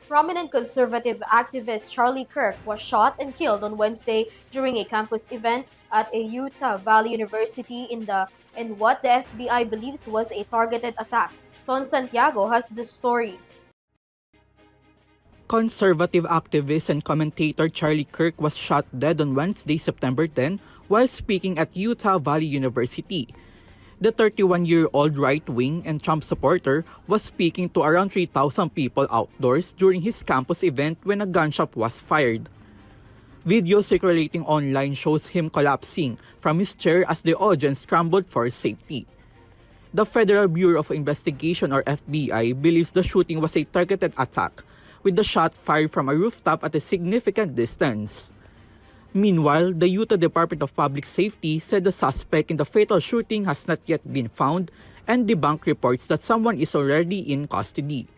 Prominent conservative activist Charlie Kirk was shot and killed on Wednesday during a campus event at a Utah Valley University in what the FBI believes was a targeted attack. Son Santiago has the story. Conservative activist and commentator Charlie Kirk was shot dead on Wednesday, September 10, while speaking at Utah Valley University. The 31-year-old right-wing and Trump supporter was speaking to around 3,000 people outdoors during his campus event when a gunshot was fired. Video circulating online shows him collapsing from his chair as the audience scrambled for safety. The Federal Bureau of Investigation or FBI believes the shooting was a targeted attack, with the shot fired from a rooftop at a significant distance. Meanwhile, the Utah Department of Public Safety said the suspect in the fatal shooting has not yet been found and debunked reports that someone is already in custody.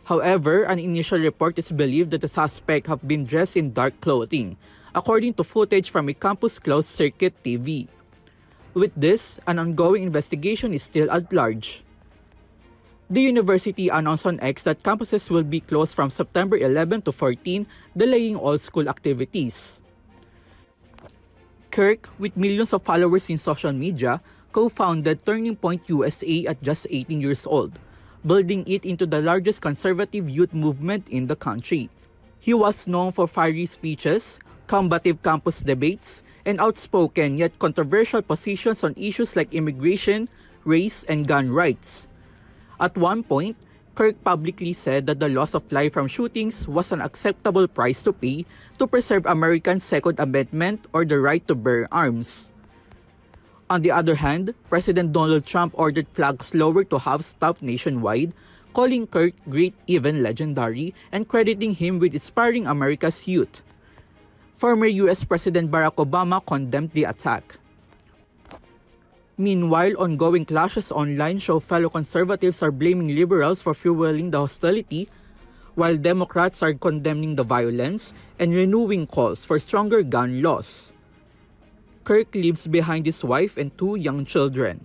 However, an initial report is believed that the suspect have been dressed in dark clothing, according to footage from a campus closed-circuit TV. With this, an ongoing investigation is still at large. The university announced on X that campuses will be closed from September 11 to 14, delaying all school activities. Kirk, with millions of followers in social media, co-founded Turning Point USA at just 18 years old, building it into the largest conservative youth movement in the country. He was known for fiery speeches, combative campus debates, and outspoken yet controversial positions on issues like immigration, race, and gun rights. At one point, Kirk publicly said that the loss of life from shootings was an acceptable price to pay to preserve Americans' Second Amendment or the right to bear arms. On the other hand, President Donald Trump ordered flags lowered to half-staff nationwide, calling Kirk great, even legendary, and crediting him with inspiring America's youth. Former U.S. President Barack Obama condemned the attack. Meanwhile, ongoing clashes online show fellow conservatives are blaming liberals for fueling the hostility, while Democrats are condemning the violence and renewing calls for stronger gun laws. Kirk leaves behind his wife and 2 young children.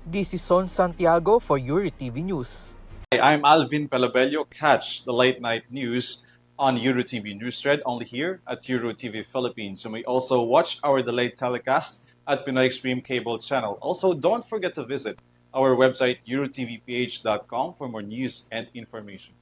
This is Son Santiago for EuroTV News. Hi, I'm Alvin Pelabello. Catch the late night news on EuroTV News Thread only here at EuroTV Philippines. You may also watch our delayed telecast at Pinoy Extreme Cable Channel. Also, don't forget to visit our website eurotvph.com for more news and information.